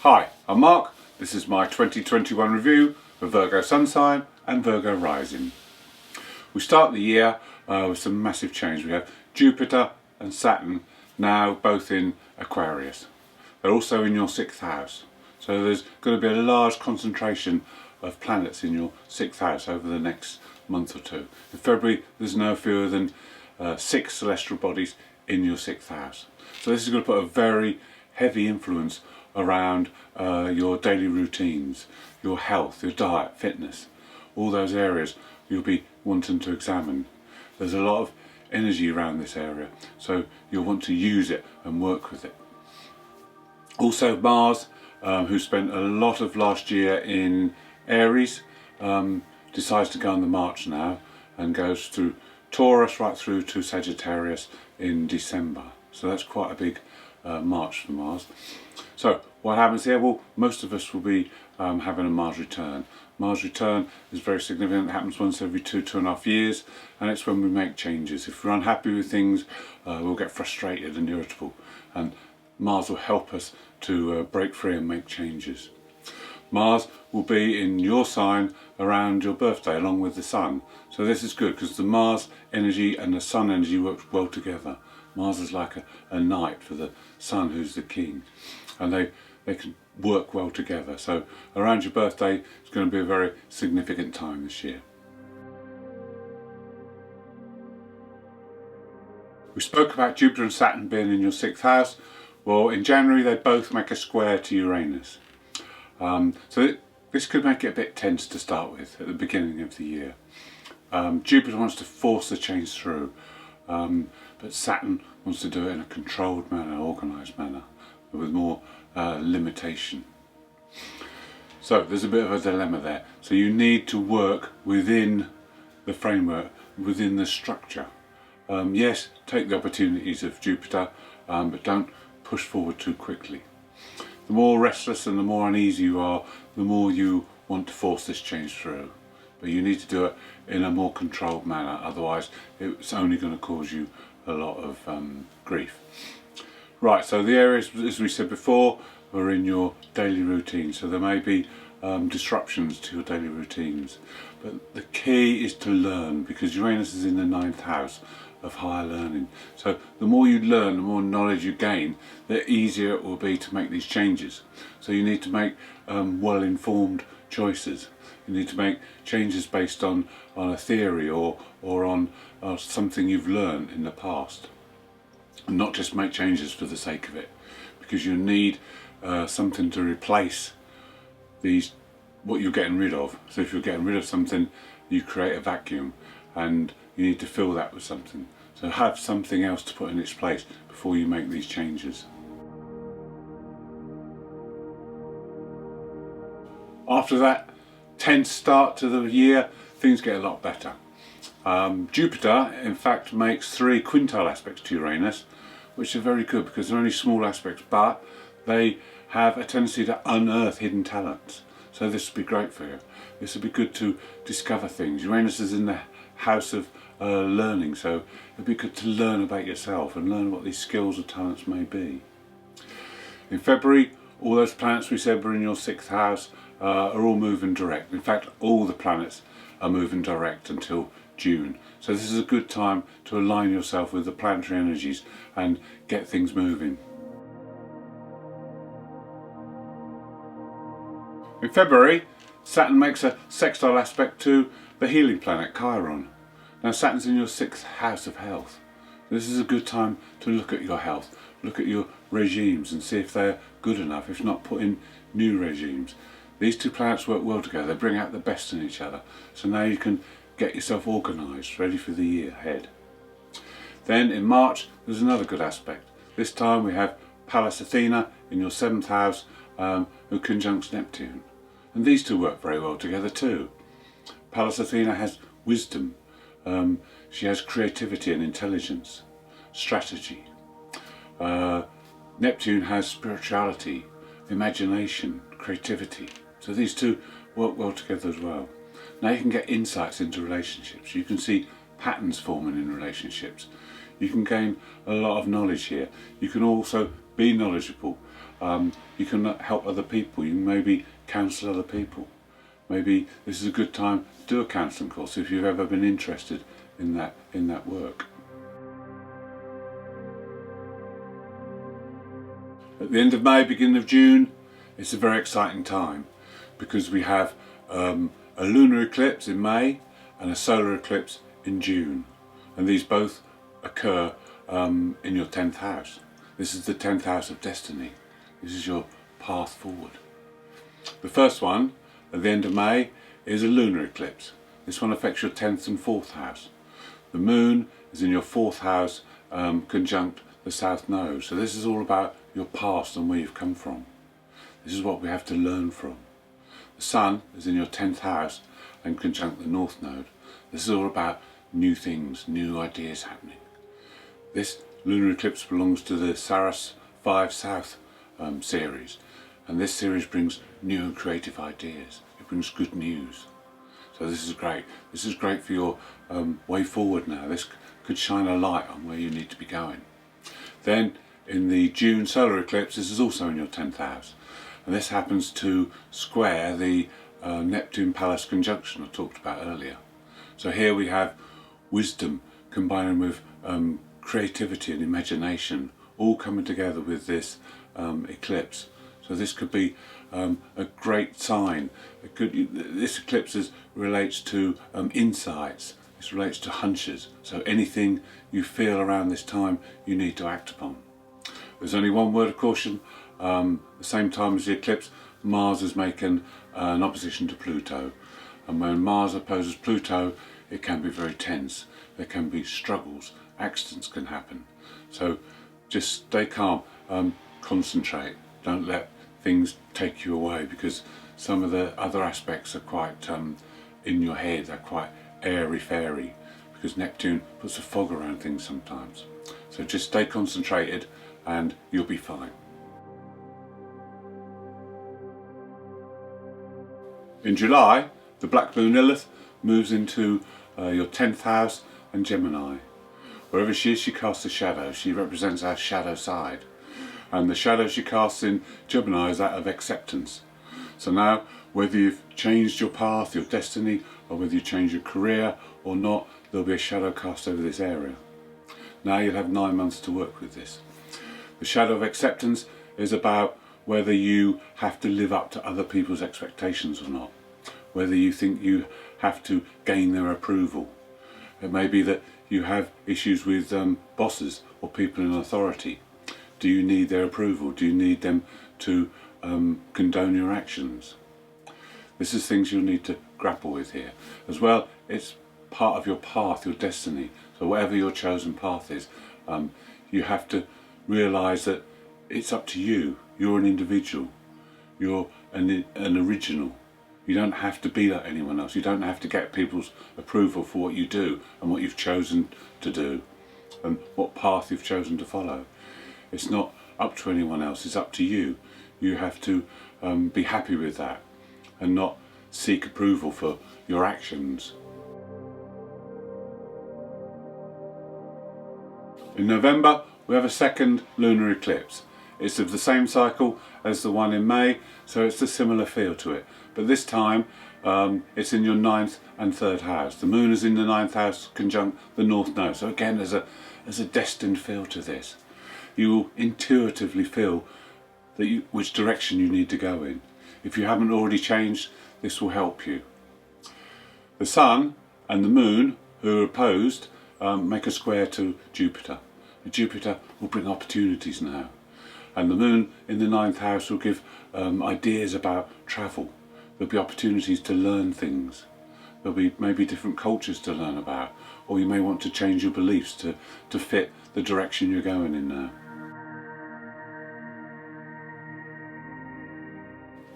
Hi, I'm Mark. This is my 2021 review for Virgo Sun sign and Virgo rising. We start the year with some massive change. We have Jupiter and Saturn now both in Aquarius. They're also in your 6th house. So there's going to be a large concentration of planets in your 6th house over the next month or two. In February there's no fewer than 6 celestial bodies in your 6th house. So this is going to put a very heavy influence around your daily routines, your health, your diet, fitness, all those areas you'll be wanting to examine. There's a lot of energy around this area, so you'll want to use it and work with it. Also Mars, who spent a lot of last year in Aries, decides to go on the march now and goes through Taurus right through to Sagittarius in December. So that's quite a big march for Mars. So what happens here? Well, most of us will be having a Mars return. Mars return is very significant. It happens once every 2.5 years, and it's when we make changes. If we're unhappy with things, we'll get frustrated and irritable, and Mars will help us to break free and make changes. Mars will be in your sign around your birthday along with the Sun. So this is good because the Mars energy and the Sun energy work well together. Mars is like a knight for the Sun, who's the king, and they can work well together. So around your birthday it's going to be a very significant time this year. We spoke about Jupiter and Saturn being in your 6th house. Well, in January they both make a square to Uranus. So this could make it a bit tense to start with at the beginning of the year. Jupiter wants to force the change through, but Saturn wants to do it in a controlled manner, organised manner, with more limitation. So there's a bit of a dilemma there. So you need to work within the framework, within the structure. Yes, take the opportunities of Jupiter, but don't push forward too quickly. The more restless and the more uneasy you are, the more you want to force this change through. But you need to do it in a more controlled manner, otherwise it's only going to cause you a lot of grief. Right, so the areas, as we said before, are in your daily routine, so there may be disruptions to your daily routines. But the key is to learn, because Uranus is in the 9th house of higher learning. So the more you learn, the more knowledge you gain, the easier it will be to make these changes. So you need to make well-informed choices. You need to make changes based on a theory or on something you've learned in the past, and not just make changes for the sake of it, because you need something to replace what you're getting rid of. So if you're getting rid of something, you create a vacuum, and you need to fill that with something. So have something else to put in its place before you make these changes. After that tense start to the year, things get a lot better. Jupiter in fact makes 3 quintile aspects to Uranus, which are very good because they're only small aspects, but they have a tendency to unearth hidden talents. So this would be great for you. This would be good to discover things. Uranus is in the house of learning, so it'd be good to learn about yourself and learn what these skills or talents may be. In February, all those planets we said were in your 6th house are all moving direct. In fact, all the planets are moving direct until June. So this is a good time to align yourself with the planetary energies and get things moving. In February, Saturn makes a sextile aspect to the healing planet Chiron. Now Saturn's in your 6th house of health. This is a good time to look at your health, look at your regimes and see if they're good enough. If not, put in new regimes. These 2 planets work well together, they bring out the best in each other. So now you can get yourself organised, ready for the year ahead. Then in March there's another good aspect. This time we have Pallas Athena in your 7th house, who conjuncts Neptune. And these 2 work very well together too. Pallas Athena has wisdom, she has creativity and intelligence, strategy. Neptune has spirituality, imagination, creativity. So these 2 work well together as well. Now you can get insights into relationships. You can see patterns forming in relationships. You can gain a lot of knowledge here. You can also be knowledgeable. You can help other people. You can maybe counsel other people. Maybe this is a good time to do a counselling course if you've ever been interested in that work. At the end of May, beginning of June, it's a very exciting time because we have a lunar eclipse in May and a solar eclipse in June, and these both occur in your 10th house. This is the 10th house of destiny. This is your path forward. The first one at the end of May is a lunar eclipse. This one affects your 10th and 4th house. The moon is in your 4th house, conjunct the south node. So this is all about your past and where you've come from. This is what we have to learn from. The sun is in your 10th house and conjunct the north node. This is all about new things, new ideas happening. This lunar eclipse belongs to the Saras 5 South series, and this series brings new and creative ideas. It brings good news. So this is great. This is great for your way forward now. This could shine a light on where you need to be going. Then in the June solar eclipse, this is also in your 10th house, and this happens to square the Neptune Pallas conjunction I talked about earlier. So here we have wisdom combining with creativity and imagination all coming together with this eclipse. So this could be a great sign. This eclipse relates to insights. This relates to hunches. So anything you feel around this time, you need to act upon. There's only one word of caution. The same time as the eclipse, Mars is making an opposition to Pluto. And when Mars opposes Pluto, it can be very tense. There can be struggles. Accidents can happen. So just stay calm. Concentrate. Don't let things take you away, because some of the other aspects are quite in your head. They're quite airy-fairy, because Neptune puts a fog around things sometimes. So just stay concentrated and you'll be fine. In July, the black moon Lilith moves into your 10th house and Gemini. Wherever she is, she casts a shadow. She represents our shadow side. And the shadow she casts in Gemini is that of acceptance. So now, whether you've changed your path, your destiny, or whether you change your career or not, there'll be a shadow cast over this area. Now you'll have 9 months to work with this. The shadow of acceptance is about whether you have to live up to other people's expectations or not. Whether you think you have to gain their approval. It may be that you have issues with bosses or people in authority. Do you need their approval? Do you need them to condone your actions? This is things you'll need to grapple with here. As well, it's part of your path, your destiny. So whatever your chosen path is, you have to realise that it's up to you. You're an individual. You're an original. You don't have to be like anyone else. You don't have to get people's approval for what you do and what you've chosen to do and what path you've chosen to follow. It's not up to anyone else, it's up to you. You have to be happy with that and not seek approval for your actions. In November, we have a second lunar eclipse. It's of the same cycle as the one in May, so it's a similar feel to it. But this time, it's in your 9th and 3rd house. The moon is in the 9th house conjunct the north node. So again, there's a destined feel to this. You will intuitively feel that which direction you need to go in. If you haven't already changed, this will help you. The sun and the moon, who are opposed, make a square to Jupiter. Jupiter will bring opportunities now. And the moon in the 9th house will give ideas about travel. There'll be opportunities to learn things. There'll be maybe different cultures to learn about, or you may want to change your beliefs to fit the direction you're going in now.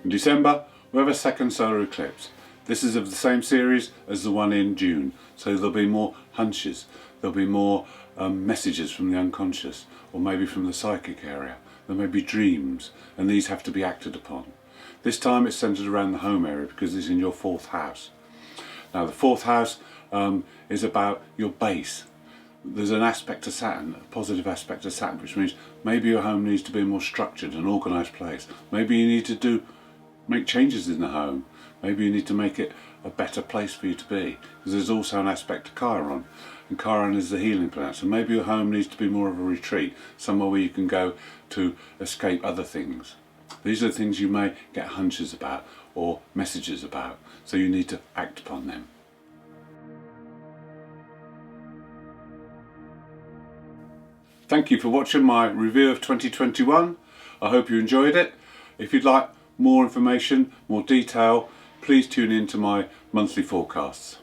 In December, we have a second solar eclipse. This is of the same series as the one in June, so there'll be more hunches, there'll be more messages from the unconscious, or maybe from the psychic area. There may be dreams, and these have to be acted upon. This time it's centred around the home area because it's in your 4th house. Now the 4th house is about your base, there's an aspect to Saturn, a positive aspect to Saturn, which means maybe your home needs to be a more structured and organised place. Maybe you need to make changes in the home. Maybe you need to make it a better place for you to be. Because there's also an aspect to Chiron, and Chiron is the healing planet. So maybe your home needs to be more of a retreat, somewhere where you can go to escape other things. These are the things you may get hunches about or messages about, so you need to act upon them. Thank you for watching my review of 2021. I hope you enjoyed it. If you'd like more information, more detail, please tune in to my monthly forecasts.